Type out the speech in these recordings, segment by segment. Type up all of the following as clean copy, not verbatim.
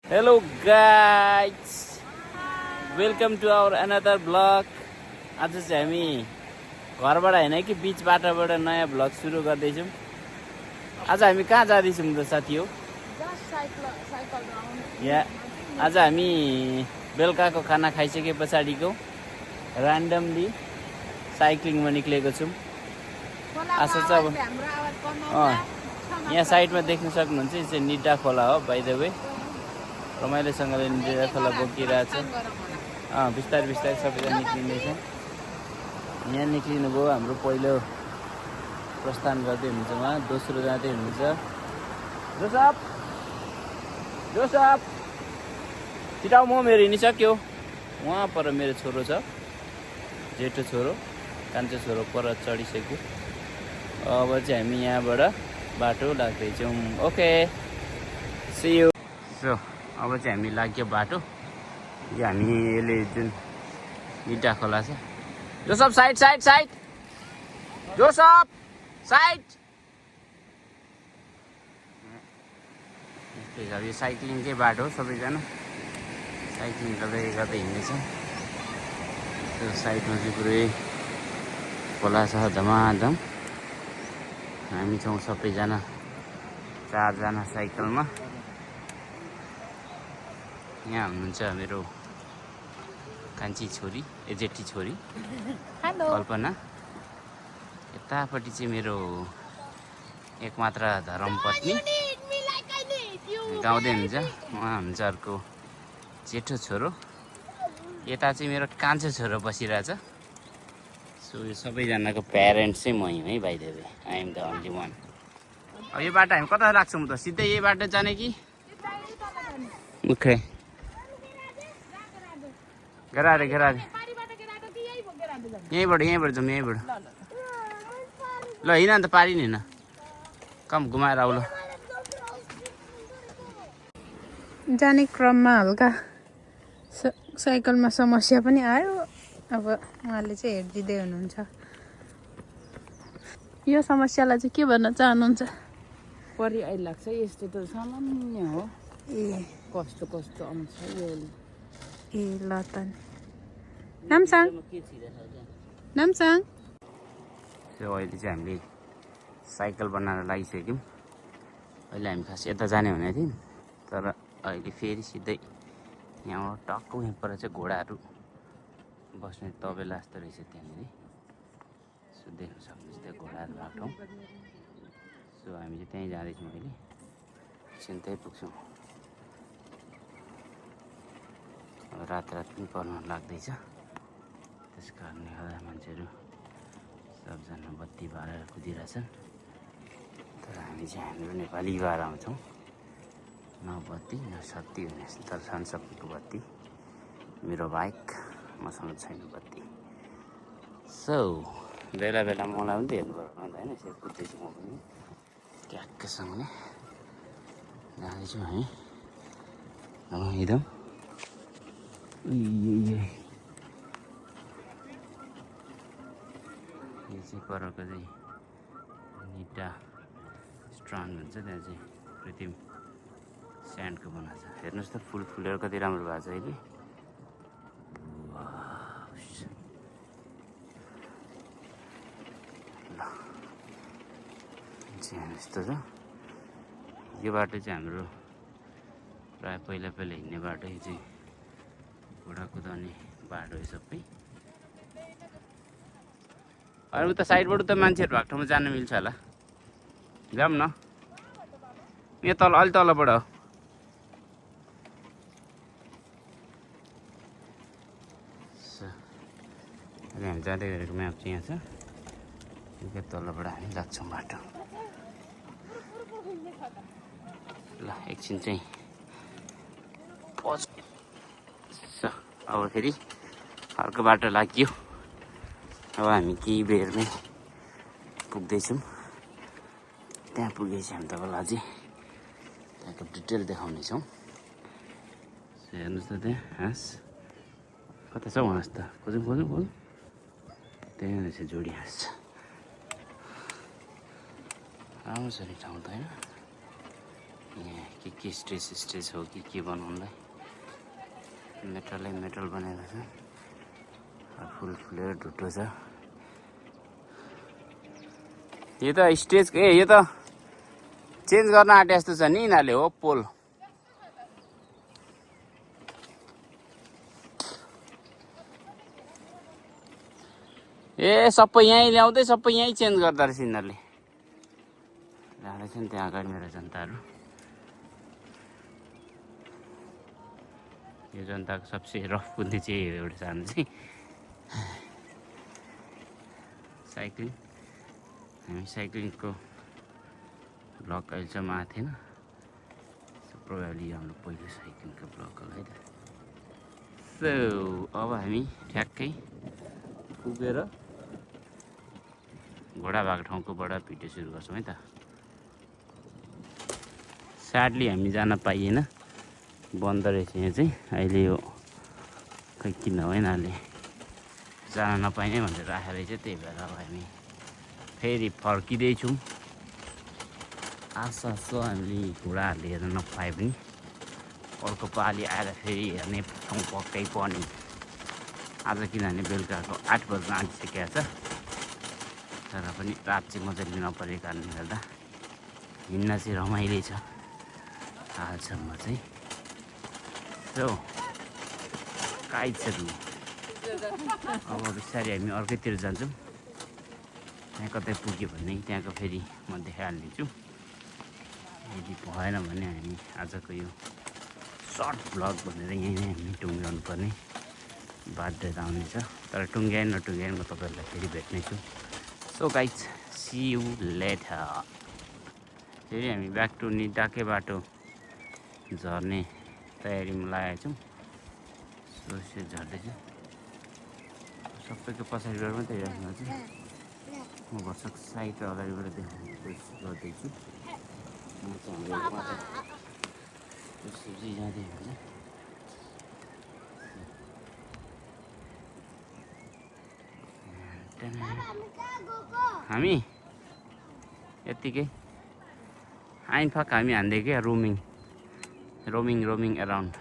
Hello guys, welcome to our another vlog. आज चाहिँ हामी घरबाट हैन कि बीच बाटोबाट नयाँ भ्लग सुरु गर्दैछौँ। आज हामी कहाँ जाँदैछौँ त साथी हो? यहाँ आज हामी बेलुकाको खाना खाइसके पछाडिको र्यान्डमली साइक्लिङमा निक्लेको छौँ। आशा छ अब यहाँ साइडमा देख्न सक्नुहुन्छ यो चाहिँ निड्डा खोला हो। बाइ द वे रमाइलोसँगले निड्डा खोला बोकिरहेछ। बिस्तारै बिस्तारै सबैजना निक्लिँदैछ। यहाँ निक्लिनुभयो हाम्रो पहिलो प्रस्थान गर्दै हुनुहुन्छ उहाँ, दोस्रो जाँदै हुनुहुन्छ जोसफ। जोसफ छिटाउ, म मेरो हिँडिसक्यो। उहाँ पर मेरो छोरो छ, जेठो छोरो, कान्छो छोरो पर चढिसक्यो। अब चाहिँ हामी यहाँबाट बाटो लाग्दैछौँ। Okay, see you. सो अब चाहिँ हामी लाग्यो बाटो। यो हामी यसले जुन निड्डा खोला छ। Joseph side side side, Joseph side. अब यो साइक्लिङकै बाटो हो, सबैजना साइक्लिङ गर्दै गर्दै हिँड्दैछ। त्यो साइडमा चाहिँ पुरै खोला छ धमाधम। हामी छौँ सबैजना 4 जना साइकलमा। यहाँ हुनुहुन्छ मेरो कान्छी छोरी, जेठी छोरी कल्पना। यतापट्टि चाहिँ मेरो एकमात्र धर्मपत्नी गाउँदै हुनुहुन्छ, उहाँ हुनुहुन्छ अर्को जेठो छोरो। यता चाहिँ मेरो कान्छो छोरो बसिरहेछ। सो यो सबैजनाको प्यारेन्ट्स चाहिँ मै हुँ है, by the way I am the only one. अब यो बाटो हामी कता लाग्छौँ त? सिधै यही बाटो जाने कि ओके? गरारे गरारे यहीँबाट जाउँ, यहीँबाट। ल हिँड अन्त, पारि नि हिँड, कम घुमाएर आऊ। ल जाने क्रममा हल्का साइकलमा समस्या पनि आयो। अब उहाँले चाहिँ हेरिदिँदै हुनुहुन्छ। यो समस्यालाई चाहिँ के भन्न चाहनुहुन्छ? परि आइलाग्छ, यस्तो त सामान्य हो। ए कस्तो कस्तो आउँछ यो। ए ल त नि। नामसाङ नामसाङ। त्यो अहिले चाहिँ हामीले साइकल बनाएर लागिसक्यौँ। अहिले हामी खास यता जाने भनेको थियौँ, तर अहिले फेरि सिधै यहाँबाट टक्क यहाँ पर चाहिँ घोडाहरू बस्ने तबेला जस्तो रहेछ त्यहाँनिर। सो देख्न सक्नुहुन्छ त्यो घोडाहरू भएको ठाउँ। सो हामी चाहिँ त्यहीँ जाँदैछौँ। अहिले एकछिन त्यहीँ पुग्छौँ। रात पनि पर्न लाग्दैछ, त्यस कारणले गर्दा मान्छेहरू सबजना बत्ती बालेर कुदिरहेछन्। तर हामी चाहिँ हाम्रो नेपाली भएर आउँछौँ। न बत्ती न शक्ति हुने, तर सनसक्तिको बत्ती मेरो बाइक, मसँग छैन बत्ती। सो बेला बेला मलाई पनि त हेर्नु पर्यो होइन, यसरी कुद्दैछु म पनि ट्याक्कसँगले जाँदैछौँ हामी। अब एकदम यो चाहिँ परको चाहिँ निड्डा स्ट्रान्ड भन्छ, त्यहाँ चाहिँ कृत्रिम स्यान्डको बनाएको छ। हेर्नुहोस् त फुल फुलेर कति राम्रो भएको छ अहिले। यस्तो छ यो बाटो चाहिँ हाम्रो प्राय पहिला हिँड्ने बाटो। यो चाहिँ घोडा कुदाउने बाटो हो सबै। अरू त साइडबाट त मान्छेहरू भएको ठाउँमा जानु मिल्छ होला, जाऊँ न। यहाँ तल, अलि तलबाट हो। अहिले हामी जाँदै गरेको म्याप चाहिँ यहाँ छ। यो तलबाट हामी लाग्छौँ बाटो। ल एकछिन चाहिँ अब फेरि अर्को बाटो लाग्यो। अब हामी केही बेरमै पुग्दैछौँ। त्यहाँ पुगेपछि हामी तपाईँलाई अझै त्यहाँको डिटेल देखाउनेछौँ। हेर्नुहोस् त त्यहाँ हाँस कता छ? हाँस त खोजौँ खोजौँ खोजौँ, त्यहाँ रहेछ जोडी हाँस। राम्रो छ नि ठाउँ त होइन? यहाँ के स्टेज हो कि के बनाउनुलाई मेटल बनाएको छ फुल फुलेर ढुट्टो छ यो त स्टेज यो त चेन्ज गर्न आँटे जस्तो छ नि यिनीहरूले हो पोल ए सबै यहीँ ल्याउँदै सबै यहीँ चेन्ज गर्दो रहेछ यिनीहरूले जाँदैछ नि त्यहाँ अगाडि मेरो जनताहरू यो जनताको सबसे रफ कुद्ने चाहिँ एउटा सानो चाहिँ साइक्लिङ हामी साइक्लिङको ब्लग अहिलेसम्म आएको थिएन प्रोभाब्ली हाम्रो पहिलो साइक्लिङको ब्लग होला है त सो अब हामी ठ्याक्कै पुगेर घोडा भएको ठाउँकोबाट भिडियो सुरु गर्छौँ है त स्याडली हामी जान पाइएन बन्द रहेछ यहाँ चाहिँ अहिले यो खै किन हो यिनीहरूले जान नपाइने भनेर राखेर चाहिँ त्यही भएर अब हामी फेरि फर्किँदैछौँ आशा छ हामीले घोडाहरूले हेर्न नपाए पनि अर्को पालि आएर फेरि हेर्ने ठाउँ पक्कै पर्ने आज किनभने बेलुकाको 8 बज्न आँटिसकेको छ तर पनि रात चाहिँ मजाले नपरेको कारणले गर्दा हिँड्न चाहिँ रमाइलो छ हालसम्म चाहिँ सो काहीँ छ अब बिस्तारै हामी अर्कैतिर जान्छौँ त्यहाँ कतै पुग्यो भने त्यहाँको फेरि म देखाइहालिदिन्छु यदि भएन भने हामी आजको यो सर्ट भ्लग भनेर यहीँ नै हामी टुङ्ग्याउनु पर्ने बाध्यता आउनेछ तर टुङ्ग्याएन नटुङ्ग्याएन म तपाईँहरूलाई फेरि भेट्नेछु so guys see you later फेरि हामी ब्याक टु निटाके बाटो झर्ने तयारीमा लागेका छौँ सो झर्दैछु सबैको पछाडिबाट मात्रै हेर्नु चाहिँ म भर्सक साइड र अगाडिबाट देखाउने कोसिस गर्दैछु म चाहिँ हाम्रो सब्जी जाँदै हुन्छ हामी यत्तिकै आइनफाक हामी हान्दै क्या रोमिङ एराउन्ड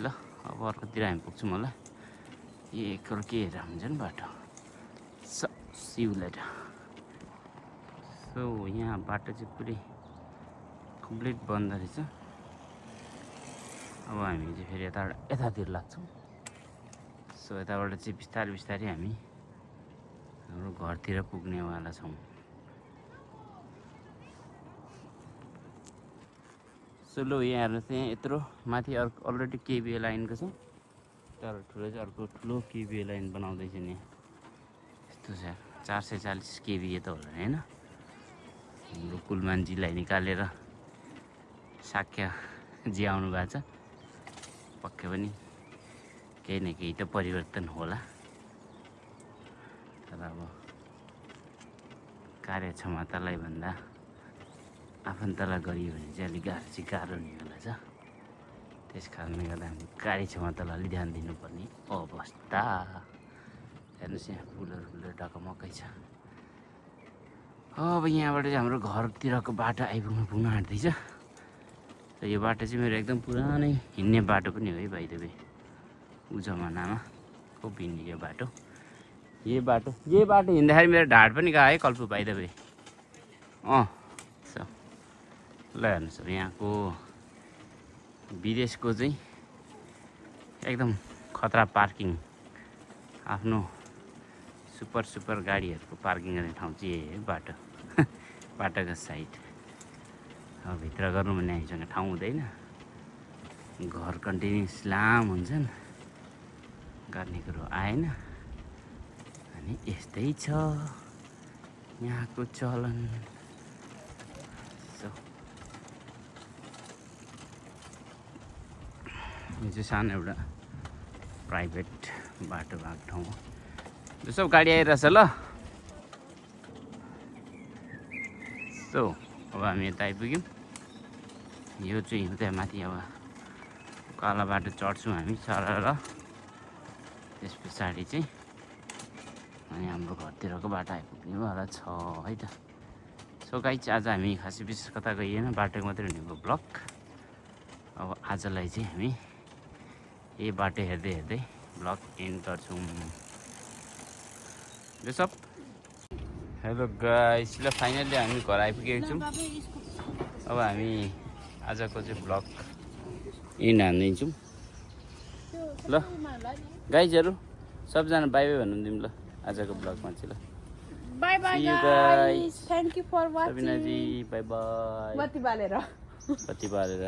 ल अब अर्कोतिर हामी पुग्छौँ होला यो एकरो के हेरेर हुन्छ नि बाटो सिउ लेटर सो यहाँ बाटो चाहिँ पुरै कम्प्लिट बन्द रहेछ अब हामी चाहिँ फेरि यतातिर लाग्छौँ सो यताबाट चाहिँ बिस्तारै हामी हाम्रो घरतिर पुग्नेवाला छौँ सो लो यहाँ हेर्नुहोस् त्यहाँ यत्रो माथि अलरेडी केबिए लाइनको छ तर ठुलो चाहिँ अर्को ठुलो केबिए लाइन बनाउँदैछ नि यस्तो छ 440 केबिए त होला हैन हाम्रो कुलमानजीलाई निकालेर साक्य जियाउनु भएको छ पक्कै पनि केही न केही त परिवर्तन होला तर अब कार्यक्षमतालाई भन्दा आफन्तलाई गरियो भने चाहिँ अलिक गाह्रो नै होला छ त्यस कारणले गर्दा हामी कार्यक्षमतालाई अलिक ध्यान दिनुपर्ने अवस्था हेर्नुहोस् यहाँ फुलहरू ढकमकै छ अब यहाँबाट चाहिँ हाम्रो घरतिरको बाटो पुग्न आँट्दैछ र यो बाटो चाहिँ मेरो एकदम पुरानै हिँड्ने बाटो पनि हो है भाइ तपाईँ ऊ जमानामा खुब हिँड्ने यो बाटो हिँड्दाखेरि मेरो ढाड पनि गयो है कल्पु भाइ तपाईँ ल हेर्नुहोस् अब यहाँको विदेशको चाहिँ एकदम खतरा पार्किङ आफ्नो सुपर गाडीहरूको पार्किङ गर्ने ठाउँ चाहिँ यही है बाटोको साइड अब भित्र गर्नु भने हामीसँग ठाउँ हुँदैन घर कन्टिन्युस लाम हुन्छन् गर्ने कुरो आएन अनि यस्तै छ यहाँको चलन यो चाहिँ सानो एउटा प्राइभेट बाटो भएको ठाउँ हो यो सब गाडी आइरहेछ ल सो अब हामी यता आइपुग्यौँ यो चाहिँ त्यहाँ माथि अब काला बाटो चढ्छौँ हामी चढेर त्यस पछाडि चाहिँ अनि हाम्रो घरतिरको बाटो आइपुग्नेवाला छ है त सो गाइज आज हामी खासै विशेष कता गइएन, बाटो मात्रै हुनेको ब्लग। अब आजलाई चाहिँ हामी यही बाटो हेर्दै हेर्दै ब्लग एन्ड गर्छौँ। सब हेलो गाइस, ल फाइनल्ली हामी घर आइपुगेको छौँ। अब हामी आजको चाहिँ ब्लग एन्ड हान्दैछौँ। ल गाइजहरू सबजना बाई बाई भन्नु दिउँ ल आजको ब्लगमा चाहिँ। ल bye bye See you guys, thank you for watching. Sabina ji bye bye. बत्ती बालेर बत्ती बालेर